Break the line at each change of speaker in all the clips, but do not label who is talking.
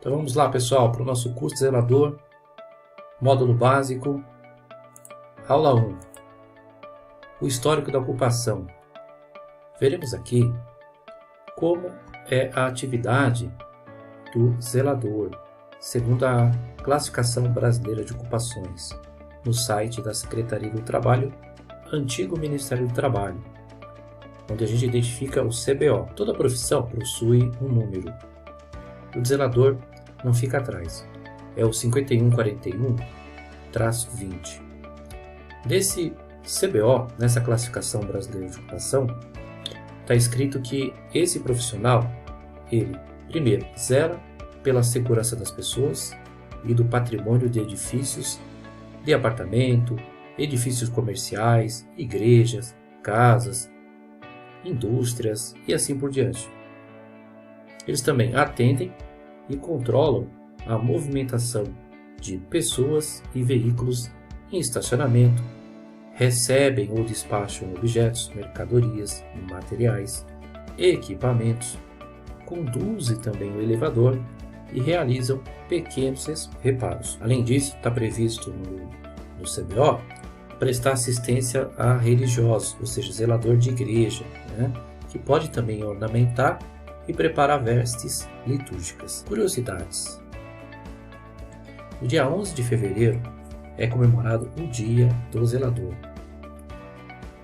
Então vamos lá, pessoal, para o nosso curso de zelador, módulo básico, aula 1. O histórico da ocupação. Veremos aqui como é a atividade do zelador, segundo a Classificação Brasileira de Ocupações, no site da Secretaria do Trabalho, antigo Ministério do Trabalho, onde a gente identifica o CBO. Toda profissão possui um número. O zelador não fica atrás. É o 5141-20. Nesse CBO, nessa Classificação Brasileira de Ocupação, está escrito que esse profissional, ele, primeiro, zela pela segurança das pessoas e do patrimônio de edifícios de apartamento, edifícios comerciais, igrejas, casas, indústrias e assim por diante. Eles também atendem e controlam a movimentação de pessoas e veículos em estacionamento, recebem ou despacham objetos, mercadorias, materiais, equipamentos, conduzem também o elevador e realizam pequenos reparos. Além disso, está previsto no CBO prestar assistência a religiosos, ou seja, zelador de igreja, que pode também ornamentar e preparar vestes litúrgicas. Curiosidades. No dia 11 de fevereiro é comemorado o Dia do Zelador.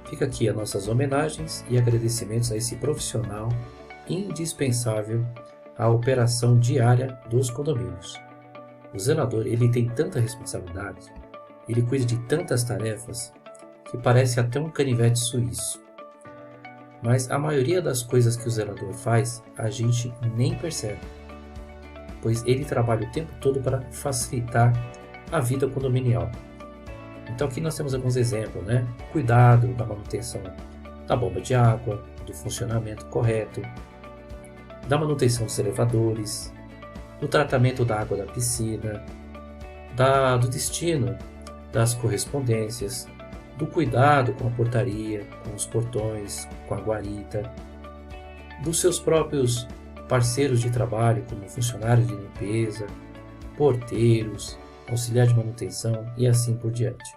Fica aqui as nossas homenagens e agradecimentos a esse profissional indispensável à operação diária dos condomínios. O zelador, ele tem tanta responsabilidade, ele cuida de tantas tarefas que parece até um canivete suíço. Mas a maioria das coisas que o zelador faz, a gente nem percebe, pois ele trabalha o tempo todo para facilitar a vida condominial. Então aqui nós temos alguns exemplos, Cuidado da manutenção da bomba de água, do funcionamento correto, da manutenção dos elevadores, do tratamento da água da piscina, do destino das correspondências, do cuidado com a portaria, com os portões, com a guarita, dos seus próprios parceiros de trabalho, como funcionários de limpeza, porteiros, auxiliar de manutenção e assim por diante.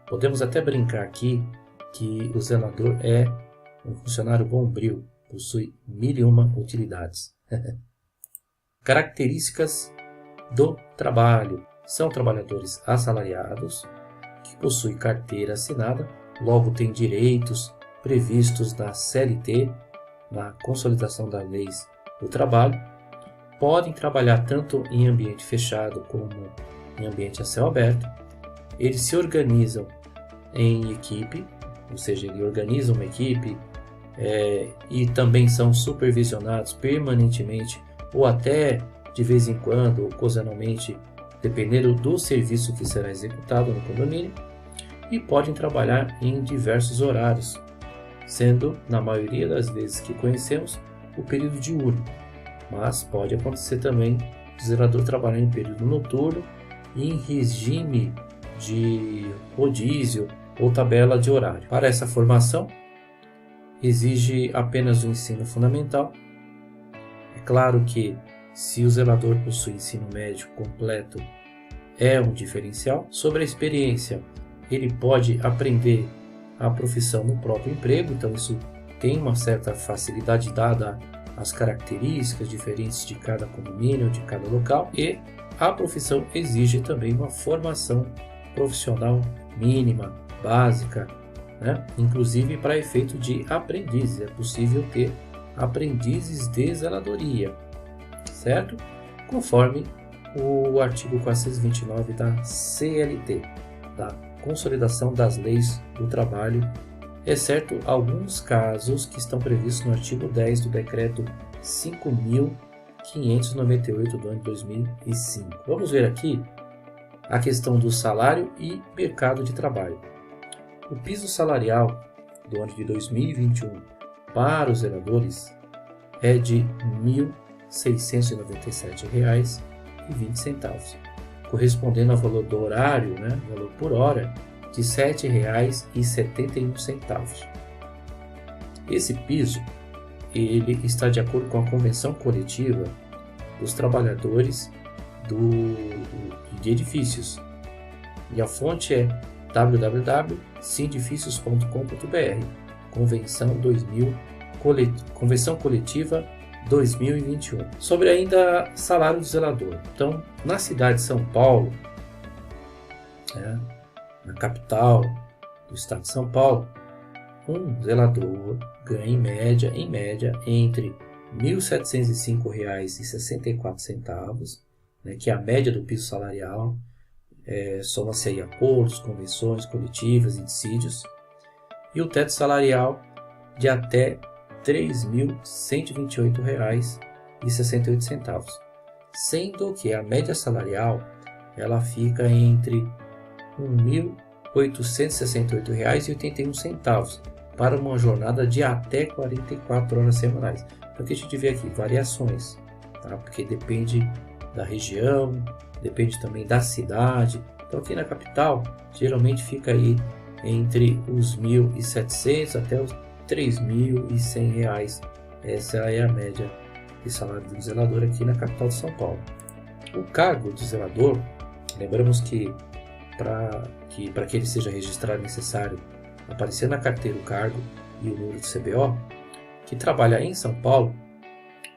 Podemos até brincar aqui que o zelador é um funcionário bombril, possui 1001 utilidades. Características do trabalho. São trabalhadores assalariados, que possuem carteira assinada, logo têm direitos previstos na CLT, na Consolidação das Leis do Trabalho, podem trabalhar tanto em ambiente fechado como em ambiente a céu aberto. Eles se organizam em equipe, ou seja, eles organizam uma equipe e também são supervisionados permanentemente ou até de vez em quando, ocasionalmente, dependendo do serviço que será executado no condomínio, e podem trabalhar em diversos horários, sendo, na maioria das vezes que conhecemos, o período diurno, mas pode acontecer também o zelador trabalhar em período noturno e em regime de rodízio ou tabela de horário. Para essa formação, exige apenas o ensino fundamental. É claro que se o zelador possui ensino médio completo, é um diferencial. Sobre a experiência, ele pode aprender a profissão no próprio emprego, então isso tem uma certa facilidade dada as características diferentes de cada condomínio, de cada local, e a profissão exige também uma formação profissional mínima, básica, inclusive para efeito de aprendizes. É possível ter aprendizes de zeladoria, certo? Conforme o artigo 429 da CLT, da Consolidação das Leis do Trabalho, exceto alguns casos que estão previstos no artigo 10 do Decreto 5.598 do ano de 2005. Vamos ver aqui a questão do salário e mercado de trabalho. O piso salarial do ano de 2021 para os zeladores é de R$ 1.697,20, correspondendo ao valor do horário, valor por hora, de R$ 7,71. Esse piso ele está de acordo com a convenção coletiva dos trabalhadores de edifícios. E a fonte é www.sindifícios.com.br, Convenção Coletiva 2021. Sobre ainda salário do zelador. Então, na cidade de São Paulo, na capital do estado de São Paulo, um zelador ganha em média entre R$ 1.705,64, que é a média do piso salarial, soma-se aí acordos, convenções coletivas e dissídios, e o teto salarial de até R$ 3.128,68, sendo que a média salarial ela fica entre R$ 1.868,81 para uma jornada de até 44 horas semanais. Então, que a gente vê aqui variações, tá? Porque depende da região, depende também da cidade. Então, aqui na capital, geralmente fica aí entre os R$ 1.700 até os R$ 3.100. Essa é a média de salário do zelador aqui na capital de São Paulo. O cargo de zelador, lembramos que para que ele seja registrado é necessário aparecer na carteira o cargo e o número do CBO, que trabalha em São Paulo,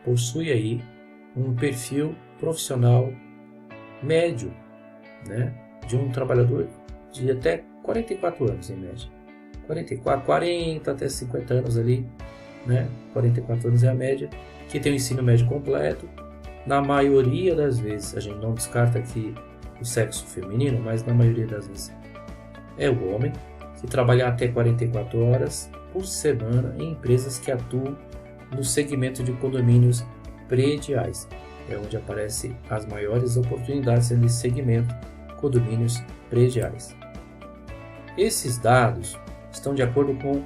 possui aí um perfil profissional médio, de um trabalhador de até 44 anos em média. 40 até 50 anos ali, 44 anos é a média, que tem o ensino médio completo. Na maioria das vezes, a gente não descarta aqui o sexo feminino, mas na maioria das vezes é o homem, que trabalha até 44 horas por semana em empresas que atuam no segmento de condomínios prediais. É onde aparecem as maiores oportunidades nesse segmento, condomínios prediais. Esses dados estão de acordo com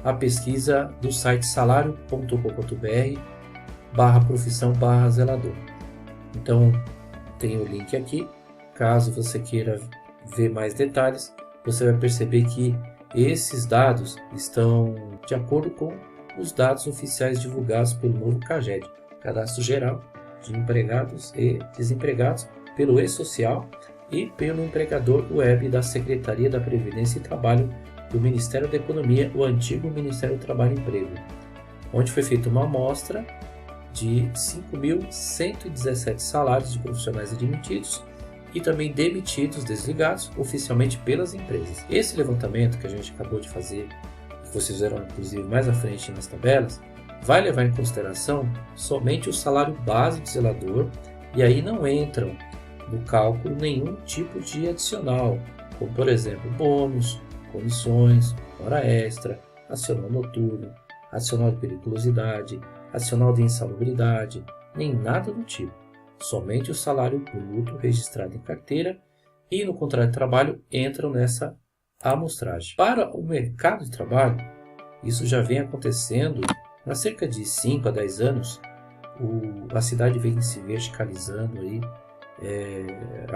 a pesquisa do site salario.com.br/profissão/zelador. Então, tem o link aqui. Caso você queira ver mais detalhes, você vai perceber que esses dados estão de acordo com os dados oficiais divulgados pelo novo CAGED, Cadastro Geral de Empregados e Desempregados, pelo E-Social e pelo empregador web da Secretaria da Previdência e Trabalho do Ministério da Economia, o antigo Ministério do Trabalho e Emprego, onde foi feita uma amostra de 5.117 salários de profissionais admitidos e também demitidos, desligados oficialmente pelas empresas. Esse levantamento que a gente acabou de fazer, que vocês verão inclusive mais à frente nas tabelas, vai levar em consideração somente o salário base do zelador, e aí não entram no cálculo nenhum tipo de adicional, como por exemplo bônus, comissões, hora extra, adicional noturno, adicional de periculosidade, adicional de insalubridade, nem nada do tipo. Somente o salário bruto registrado em carteira e no contrato de trabalho entram nessa amostragem. Para o mercado de trabalho, isso já vem acontecendo há cerca de 5 a 10 anos. A cidade vem se verticalizando aí,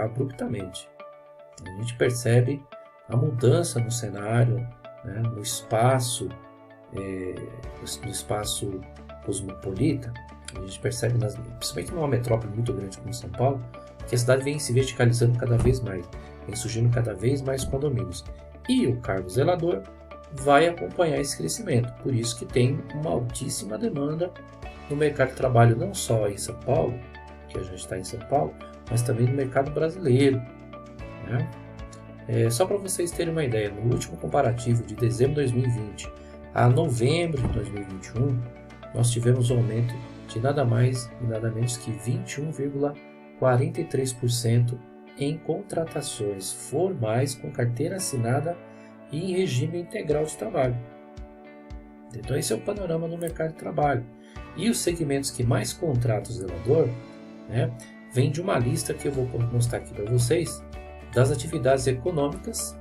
abruptamente. A gente percebe a mudança no cenário, no espaço cosmopolita. A gente percebe, principalmente numa metrópole muito grande como São Paulo, que a cidade vem se verticalizando cada vez mais, vem surgindo cada vez mais condomínios. E o cargo zelador vai acompanhar esse crescimento. Por isso que tem uma altíssima demanda no mercado de trabalho, não só em São Paulo, que a gente está em São Paulo, mas também no mercado brasileiro. Só para vocês terem uma ideia, no último comparativo de dezembro de 2020 a novembro de 2021, nós tivemos um aumento de nada mais e nada menos que 21,43% em contratações formais com carteira assinada e em regime integral de trabalho. Então esse é o panorama no mercado de trabalho. E os segmentos que mais contratam o zelador, vem de uma lista que eu vou mostrar aqui para vocês, das atividades econômicas,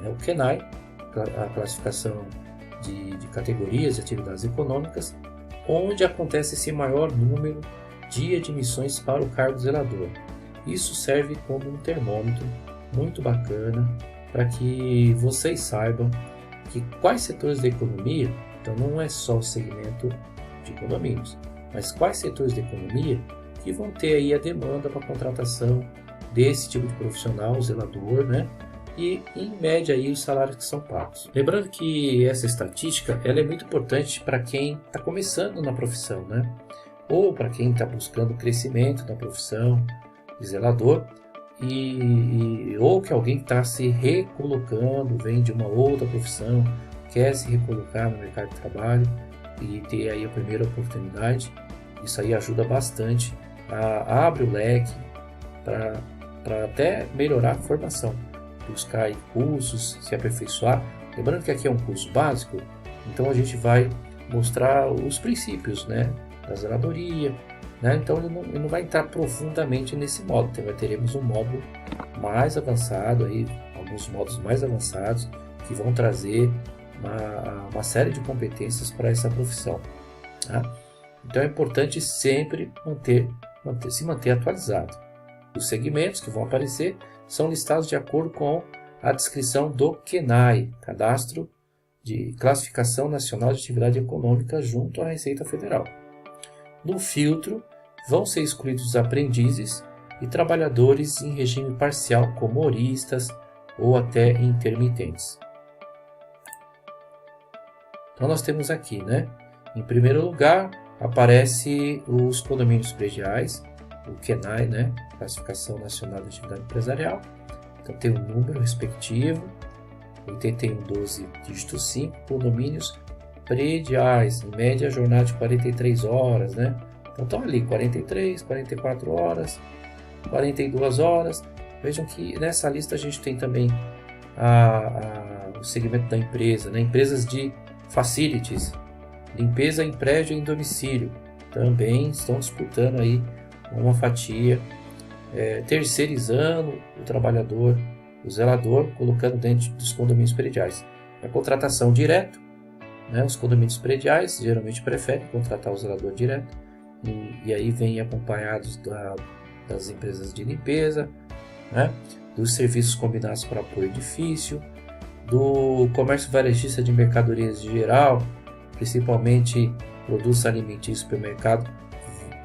o CNAE, a classificação de categorias de atividades econômicas, onde acontece esse maior número de admissões para o cargo de zelador. Isso serve como um termômetro muito bacana para que vocês saibam que quais setores da economia, então não é só o segmento de condomínios, mas quais setores da economia que vão ter aí a demanda para a contratação desse tipo de profissional, o zelador, né? E em média aí os salários que são pagos. Lembrando que essa estatística ela é muito importante para quem está começando na profissão, né? Ou para quem está buscando crescimento na profissão de zelador, ou que alguém está se recolocando, vem de uma outra profissão, quer se recolocar no mercado de trabalho e ter aí a primeira oportunidade. Isso aí ajuda bastante, abre o leque para até melhorar a formação, buscar aí cursos, se aperfeiçoar. Lembrando que aqui é um curso básico, então a gente vai mostrar os princípios, né, da zeladoria, né? Então ele não vai entrar profundamente nesse módulo, teremos um módulo mais avançado, aí, alguns módulos mais avançados que vão trazer uma série de competências para essa profissão, tá? Então é importante sempre se manter atualizado. Os segmentos que vão aparecer são listados de acordo com a descrição do CNAE, Cadastro de Classificação Nacional de Atividade Econômica, junto à Receita Federal. No filtro vão ser excluídos os aprendizes e trabalhadores em regime parcial, como horistas ou até intermitentes. Então nós temos aqui, né? Em primeiro lugar, aparece os condomínios prediais, o CNAE, né? Classificação Nacional de Atividade Empresarial. Então tem um número respectivo, 8112 dígito 5, condomínios prediais, em média jornada de 43 horas, né? Então estão ali 43, 44 horas, 42 horas. Vejam que nessa lista a gente tem também o segmento da empresa, né? Empresas de facilities, limpeza em prédio e em domicílio, também estão disputando aí uma fatia, terceirizando o trabalhador, o zelador, colocando dentro dos condomínios prediais. A contratação direta, né? Os condomínios prediais geralmente preferem contratar o zelador direto, e aí vem acompanhados das empresas de limpeza, né? Dos serviços combinados para apoio ao edifício, do comércio varejista de mercadorias em geral, principalmente produtos alimentícios, supermercado.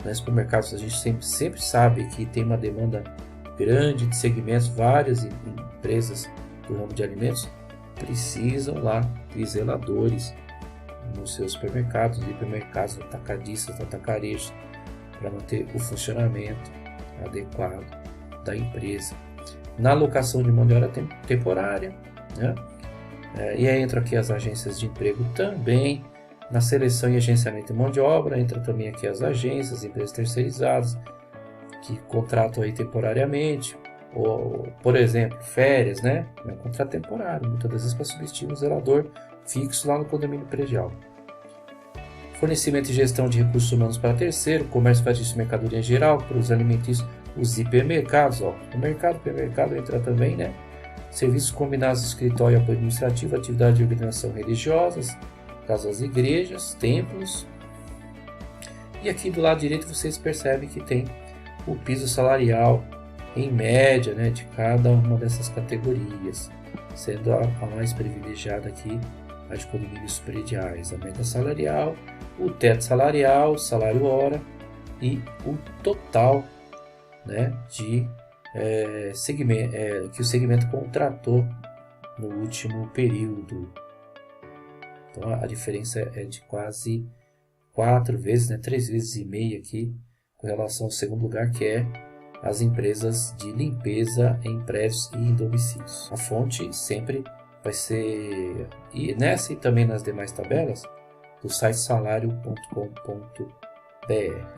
Nos supermercados a gente sempre sabe que tem uma demanda grande de segmentos, várias empresas do ramo de alimentos precisam lá de zeladores nos seus supermercados, hipermercados, atacadistas, atacarejos, para manter o funcionamento adequado da empresa. Na alocação de mão de obra temporária, né? E aí entra aqui as agências de emprego também. Na seleção e agenciamento de mão de obra entra também aqui as agências, empresas terceirizadas que contratam aí temporariamente, ou, por exemplo, férias, né? É um contrato temporário, muitas das vezes para substituir um zelador fixo lá no condomínio predial. Fornecimento e gestão de recursos humanos para terceiro, comércio varejista de mercadoria em geral, produtos alimentícios, os hipermercados, o mercado, hipermercado entra também, né? Serviços combinados de escritório e apoio administrativo, atividade de organização religiosas, casas, igrejas, templos. E aqui do lado direito vocês percebem que tem o piso salarial em média, né, de cada uma dessas categorias, sendo a mais privilegiada aqui a de condomínios prediais, a média salarial, o teto salarial, salário hora e o total, né, de segmento, que o segmento contratou no último período. Então a diferença é de quase 4 vezes, né, 3 vezes e meia aqui com relação ao segundo lugar, que é as empresas de limpeza em prédios e em domicílios. A fonte sempre vai ser, e nessa e também nas demais tabelas, do site salario.com.br.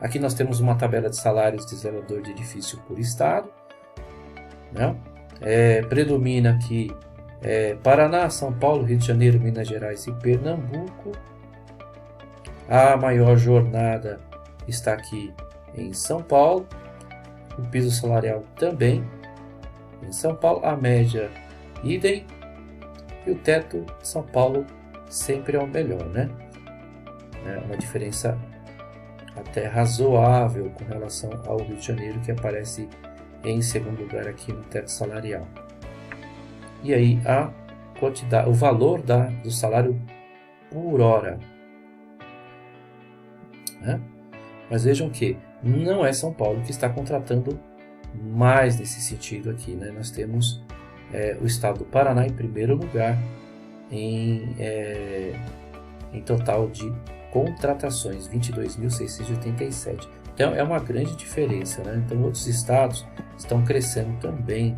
Aqui nós temos uma tabela de salários de zelador de edifício por estado, né? Predomina aqui Paraná, São Paulo, Rio de Janeiro, Minas Gerais e Pernambuco. A maior jornada está aqui em São Paulo, o piso salarial também em São Paulo, a média idem, e o teto de São Paulo sempre é o melhor, né? É uma diferença até razoável com relação ao Rio de Janeiro, que aparece em segundo lugar aqui no teto salarial. E aí a valor do salário por hora. né? Mas vejam que não é São Paulo que está contratando mais nesse sentido aqui, né? Nós temos o estado do Paraná em primeiro lugar em total de contratações, 22.687. Então é uma grande diferença, né? Então outros estados estão crescendo também,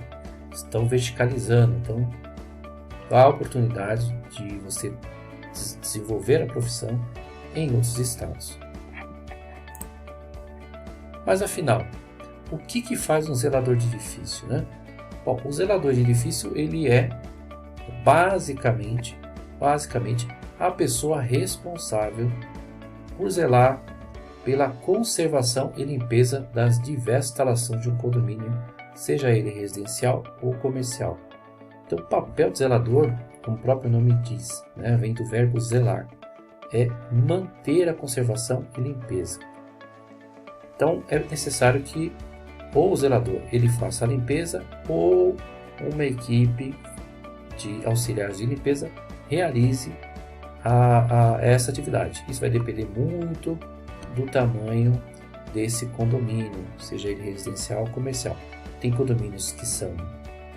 estão verticalizando, então há oportunidade de você desenvolver a profissão em outros estados. Mas afinal, o que faz um zelador de edifício, né? Bom, o zelador de edifício ele é basicamente a pessoa responsável por zelar pela conservação e limpeza das diversas instalações de um condomínio, seja ele residencial ou comercial. Então, o papel do zelador, como o próprio nome diz, né, vem do verbo zelar, é manter a conservação e limpeza. Então, é necessário que ou o zelador ele faça a limpeza ou uma equipe de auxiliares de limpeza realize essa atividade. Isso vai depender muito do tamanho desse condomínio, seja ele residencial ou comercial. Tem condomínios que são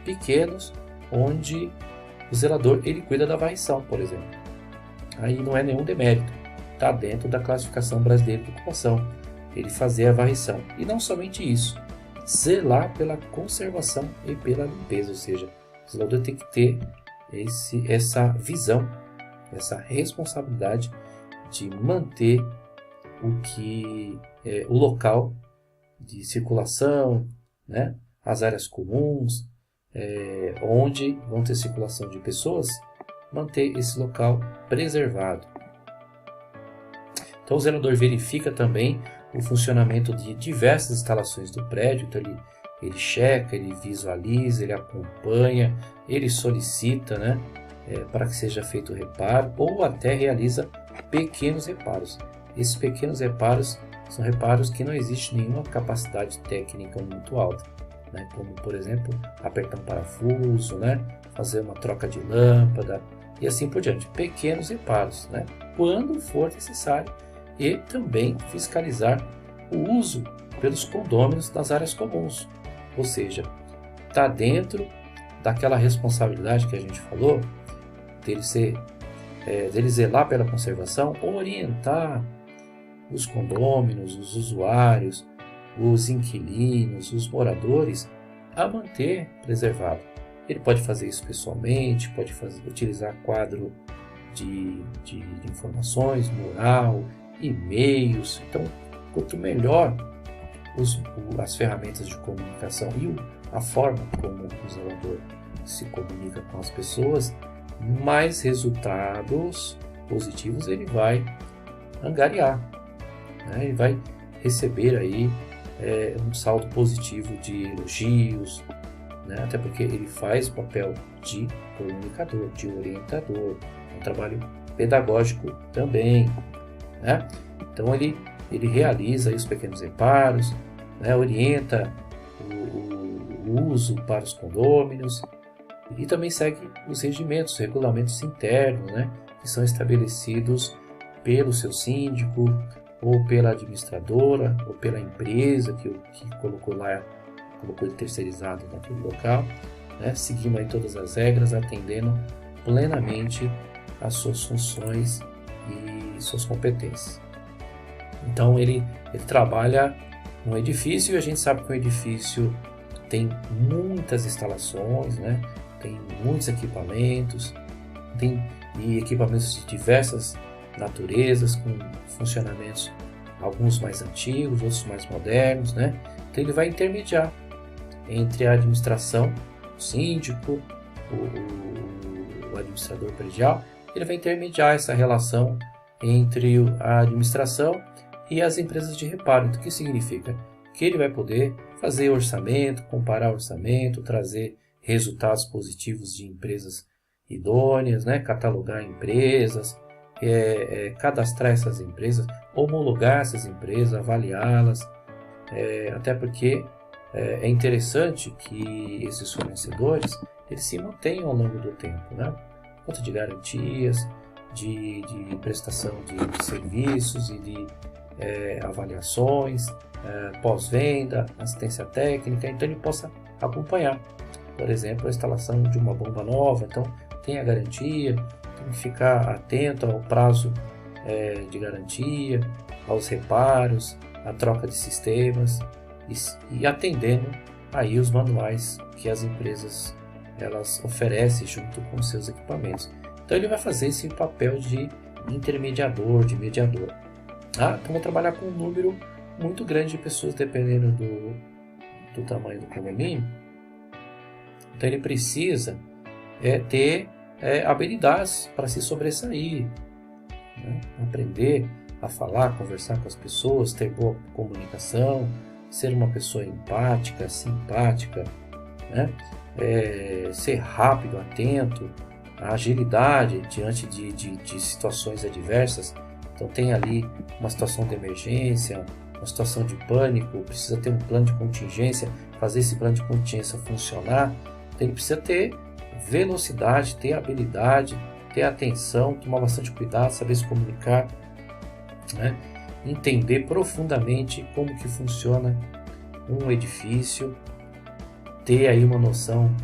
pequenos, onde o zelador ele cuida da varrição, por exemplo. Aí não é nenhum demérito, está dentro da classificação brasileira de ocupação, ele fazer a varrição. E não somente isso, zelar pela conservação e pela limpeza, ou seja, o zelador tem que ter essa visão, essa responsabilidade de manter o local de circulação, né? As áreas comuns, onde vão ter circulação de pessoas, manter esse local preservado. Então o zelador verifica também o funcionamento de diversas instalações do prédio, então ele checa, ele visualiza, ele acompanha, ele solicita, né, para que seja feito o reparo ou até realiza pequenos reparos. Esses pequenos reparos são reparos que não existe nenhuma capacidade técnica muito alta, né, como por exemplo apertar um parafuso, né, fazer uma troca de lâmpada e assim por diante. Pequenos reparos, né, quando for necessário, e também fiscalizar o uso pelos condôminos das áreas comuns, ou seja, está dentro daquela responsabilidade que a gente falou, dele zelar pela conservação, orientar os condôminos, os usuários, os inquilinos, os moradores a manter preservado. Ele pode fazer isso pessoalmente, pode utilizar quadro de informações, mural, e-mails. Então, quanto melhor as ferramentas de comunicação e a forma como o zelador se comunica com as pessoas, mais resultados positivos ele vai angariar, né? Ele vai receber aí um saldo positivo de elogios, né? Até porque ele faz o papel de comunicador, de orientador, um trabalho pedagógico também, né? Então ele realiza aí os pequenos reparos, né? Orienta o uso para os condôminos e também segue os regimentos, regulamentos internos, né? Que são estabelecidos pelo seu síndico ou pela administradora ou pela empresa que colocou ele terceirizado naquele local, né? Seguindo aí todas as regras, atendendo plenamente às suas funções e suas competências. Então ele trabalha no edifício, e a gente sabe que o edifício tem muitas instalações, né? Tem muitos equipamentos, e equipamentos de diversas naturezas, com funcionamentos, alguns mais antigos, outros mais modernos, né? Então ele vai intermediar entre a administração, o síndico, o administrador predial, ele vai intermediar essa relação entre a administração e as empresas de reparo. Então, o que significa? Que ele vai poder fazer orçamento, comparar orçamento, trazer resultados positivos de empresas idôneas, né? Catalogar empresas, cadastrar essas empresas, homologar essas empresas, avaliá-las, até porque é interessante que esses fornecedores eles se mantenham ao longo do tempo, né? Por conta de garantias, de prestação de serviços e de avaliações, pós-venda, assistência técnica, então ele possa acompanhar, por exemplo, a instalação de uma bomba nova. Então tem a garantia, tem que ficar atento ao prazo de garantia, aos reparos, à troca de sistemas e atendendo aí os manuais que as empresas elas oferecem junto com seus equipamentos. Então ele vai fazer esse papel de intermediador, de mediador. Então vai trabalhar com um número muito grande de pessoas dependendo do tamanho do condomínio. Então ele precisa ter habilidades para se sobressair, né? Aprender a falar, conversar com as pessoas, ter boa comunicação, ser uma pessoa empática, simpática, né? Ser rápido, atento, a agilidade diante de situações adversas. Então tem ali uma situação de emergência, uma situação de pânico, precisa ter um plano de contingência, fazer esse plano de contingência funcionar. Então ele precisa ter velocidade, ter habilidade, ter atenção, tomar bastante cuidado, saber se comunicar, né? Entender profundamente como que funciona um edifício, ter aí uma noção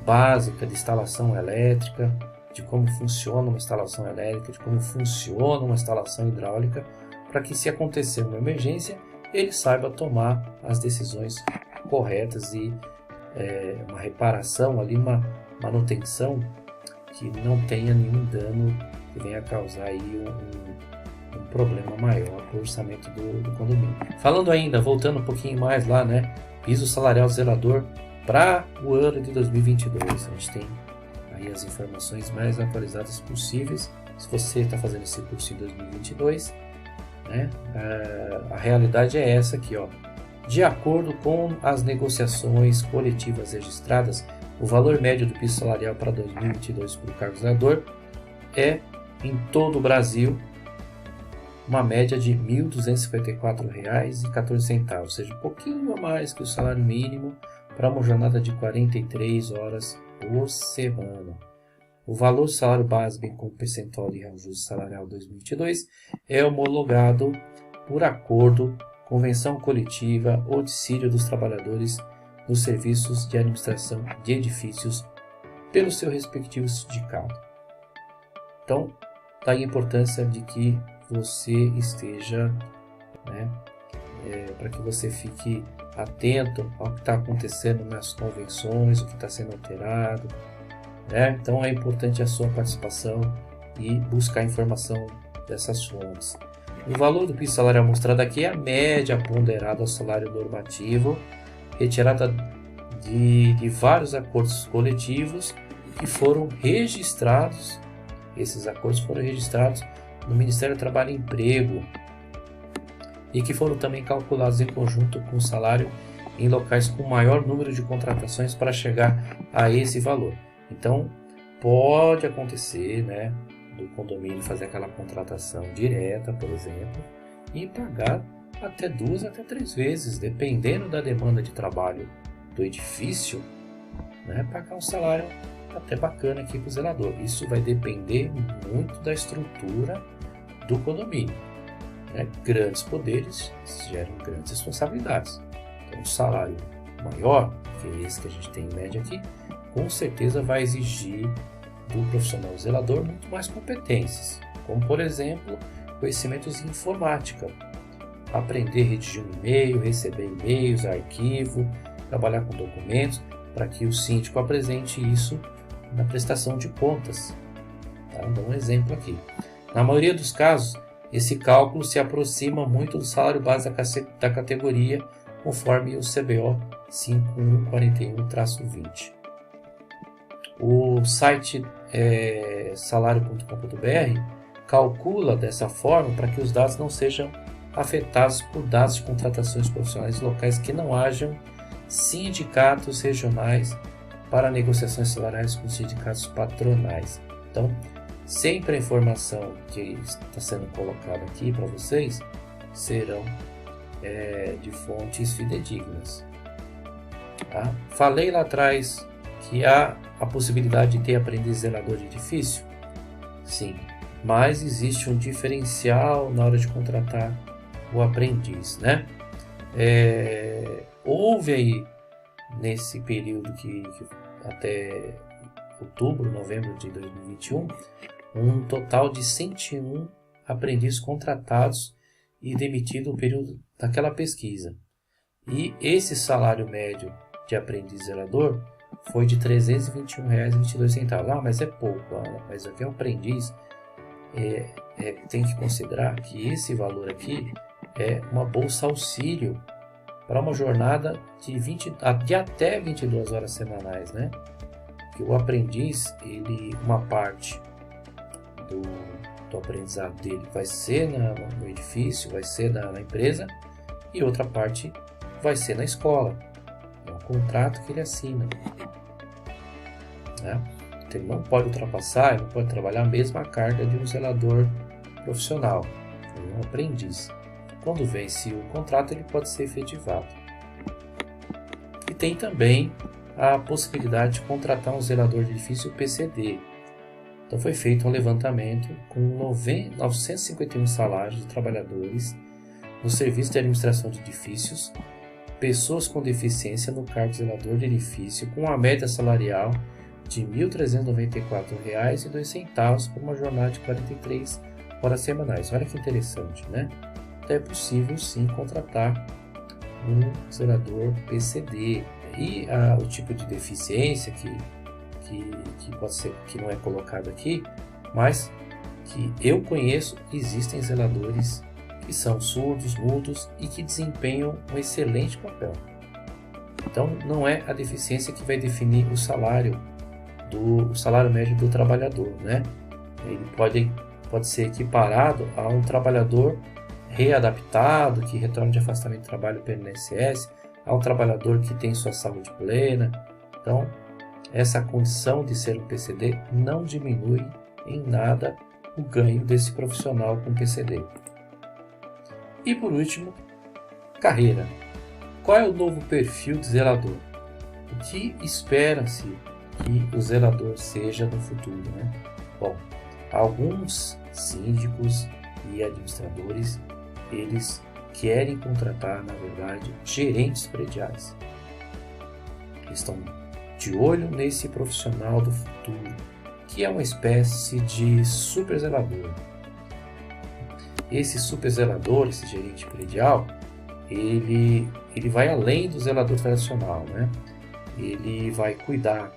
básica de instalação elétrica, de como funciona uma instalação elétrica, de como funciona uma instalação hidráulica, para que se acontecer uma emergência, ele saiba tomar as decisões corretas e uma reparação ali, uma manutenção que não tenha nenhum dano que venha a causar aí um problema maior para o orçamento do condomínio. Falando ainda, voltando um pouquinho mais lá, né? Piso salarial do zelador para o ano de 2022. A gente tem aí as informações mais atualizadas possíveis. Se você está fazendo esse curso em 2022, né? A realidade é essa aqui, ó. De acordo com as negociações coletivas registradas, o valor médio do piso salarial para 2022 para o cargo zelador é, em todo o Brasil, uma média de R$ 1.254,14, ou seja, um pouquinho a mais que o salário mínimo para uma jornada de 43 horas por semana. O valor do salário base, bem como percentual de reajuste salarial 2022, é homologado por acordo, convenção coletiva ou dissídio dos trabalhadores nos serviços de administração de edifícios pelo seu respectivo sindicato. Então, daí a importância de que você esteja, né, para que você fique atento ao que está acontecendo nas convenções, o que está sendo alterado, né? Então é importante a sua participação e buscar informação dessas fontes. O valor do piso salarial mostrado aqui é a média ponderada ao salário normativo, retirada de vários acordos coletivos que foram registrados. Esses acordos foram registrados no Ministério do Trabalho e Emprego e que foram também calculados em conjunto com o salário em locais com maior número de contratações para chegar a esse valor. Então, pode acontecer, né, do condomínio fazer aquela contratação direta, por exemplo, e pagar até 2 até 3 vezes, dependendo da demanda de trabalho do edifício, né, pagar um salário até bacana aqui para o zelador. Isso vai depender muito da estrutura do condomínio, né? Grandes poderes geram grandes responsabilidades. Então, um salário maior, que é esse que a gente tem em média aqui, com certeza vai exigir do profissional zelador muito mais competências, como por exemplo, conhecimentos em informática, aprender a redigir um e-mail, receber e-mails, arquivo, trabalhar com documentos, para que o síndico apresente isso na prestação de contas. Tá? Vou dar um exemplo aqui. Na maioria dos casos, esse cálculo se aproxima muito do salário base da categoria, conforme o CBO 5141-20. O site salário.com.br calcula dessa forma para que os dados não sejam afetados por dados de contratações profissionais locais que não hajam sindicatos regionais para negociações salariais com sindicatos patronais. Então, sempre a informação que está sendo colocada aqui para vocês serão de fontes fidedignas. Tá? Falei lá atrás que há a possibilidade de ter aprendiz zelador de edifício? Sim, mas existe um diferencial na hora de contratar o aprendiz, né? Houve aí, nesse período que até outubro, novembro de 2021, um total de 101 aprendizes contratados e demitidos no período daquela pesquisa. E esse salário médio de aprendiz zelador foi de R$ 321,22. Ah, mas é pouco, mas aqui é um aprendiz. Tem que considerar que esse valor aqui é uma bolsa auxílio para uma jornada de até 22 horas semanais, né? Que o aprendiz, uma parte do aprendizado dele vai ser no edifício, vai ser na empresa, e outra parte vai ser na escola. É um contrato que ele assina, né? Então, ele não pode ultrapassar, ele não pode trabalhar a mesma carga de um zelador profissional, ele é um aprendiz. Quando vence o contrato, ele pode ser efetivado. E tem também a possibilidade de contratar um zelador de edifício PCD. Então foi feito um levantamento com 951 salários de trabalhadores no serviço de administração de edifícios, pessoas com deficiência no cargo de zelador de edifício, com uma média salarial de R$ 1.394,02 por uma jornada de 43 horas semanais. Olha que interessante, né? Então é possível sim contratar um zelador PCD. E o tipo de deficiência que pode ser que não é colocado aqui, mas que eu conheço, existem zeladores que são surdos, mudos e que desempenham um excelente papel. Então não é a deficiência que vai definir o salário médio do trabalhador, né? Ele pode ser equiparado a um trabalhador readaptado que retorna de afastamento de trabalho pelo INSS, a um trabalhador que tem sua saúde plena. Então, essa condição de ser um PCD não diminui em nada o ganho desse profissional com PCD. E por último, carreira. Qual é o novo perfil de zelador? O que espera-se que o zelador seja no futuro, né? Bom, alguns síndicos e administradores, eles querem contratar, na verdade, gerentes prediais. Eles estão de olho nesse profissional do futuro, que é uma espécie de super zelador. Esse super zelador, esse gerente predial, ele vai além do zelador tradicional, né? Ele vai cuidar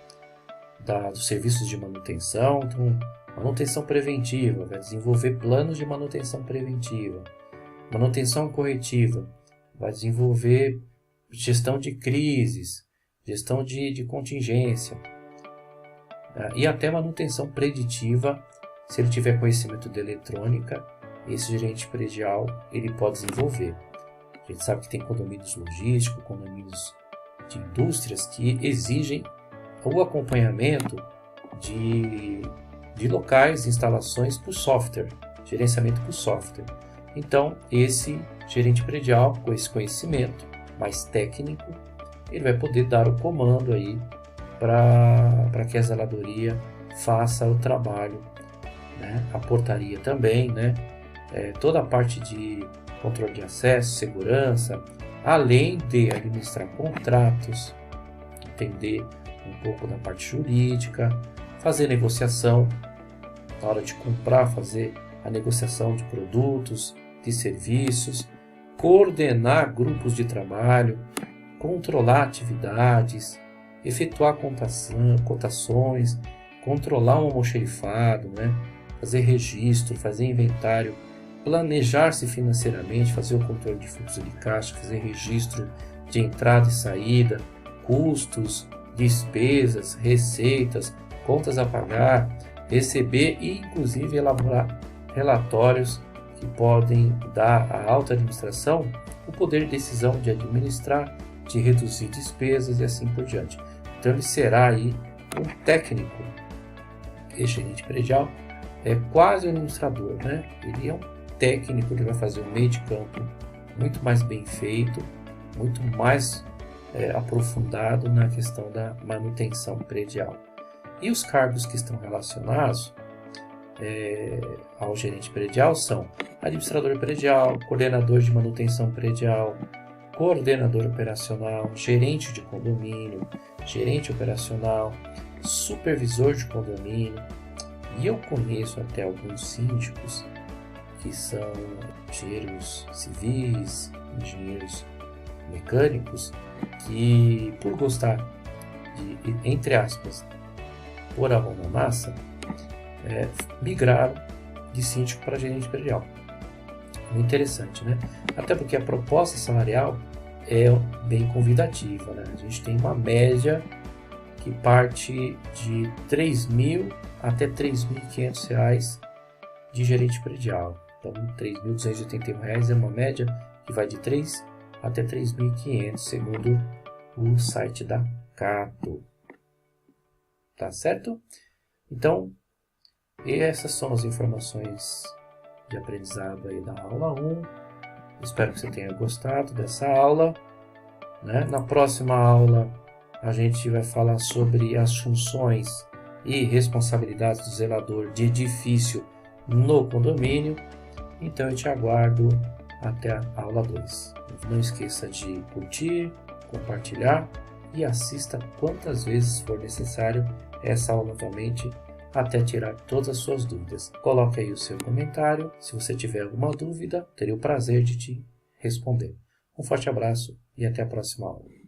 dos serviços de manutenção, então, manutenção preventiva, vai desenvolver planos de manutenção preventiva, manutenção corretiva, vai desenvolver gestão de crises, gestão de contingência, e até manutenção preditiva. Se ele tiver conhecimento de eletrônica, esse gerente predial ele pode desenvolver. A gente sabe que tem condomínios logísticos, condomínios de indústrias que exigem o acompanhamento de locais, instalações por software, gerenciamento por software. Então, esse gerente predial, com esse conhecimento mais técnico, ele vai poder dar o comando aí para que a zeladoria faça o trabalho, né? A portaria também, né? Toda a parte de controle de acesso, segurança, além de administrar contratos, entender um pouco da parte jurídica, fazer negociação, na hora de comprar, fazer a negociação de produtos, de serviços, coordenar grupos de trabalho, controlar atividades, efetuar cotações, controlar um almoxerifado, né? Fazer registro, fazer inventário, planejar-se financeiramente, fazer o controle de fluxo de caixa, fazer registro de entrada e saída, custos, despesas, receitas, contas a pagar, receber e inclusive elaborar relatórios que podem dar à alta administração o poder de decisão de administrar, de reduzir despesas e assim por diante. Então ele será aí um técnico. Esse gerente predial é quase um administrador, né? Ele é um técnico, ele vai fazer um meio de campo muito mais bem feito, muito mais aprofundado na questão da manutenção predial. E os cargos que estão relacionados, ao gerente predial são administrador predial, coordenador de manutenção predial, coordenador operacional, gerente de condomínio, gerente operacional, supervisor de condomínio. E eu conheço até alguns síndicos que são engenheiros civis, engenheiros mecânicos, que por gostar de, entre aspas, pôr a mão na massa, migraram de síndico para gerente predial. Muito interessante, né? Até porque a proposta salarial é bem convidativa, né? A gente tem uma média que parte de R$ 3.000 até R$ 3.500 de gerente predial. Então, R$ 3.281 é uma média que vai de 3 até 3.500, segundo o site da Cato. Tá certo? Então, essas são as informações de aprendizado aí da aula 1. Espero que você tenha gostado dessa aula, né? Na próxima aula, a gente vai falar sobre as funções e responsabilidades do zelador de edifício no condomínio. Então, eu te aguardo até a aula 2. Não esqueça de curtir, compartilhar e assista quantas vezes for necessário essa aula novamente até tirar todas as suas dúvidas. Coloque aí o seu comentário. Se você tiver alguma dúvida, terei o prazer de te responder. Um forte abraço e até a próxima aula.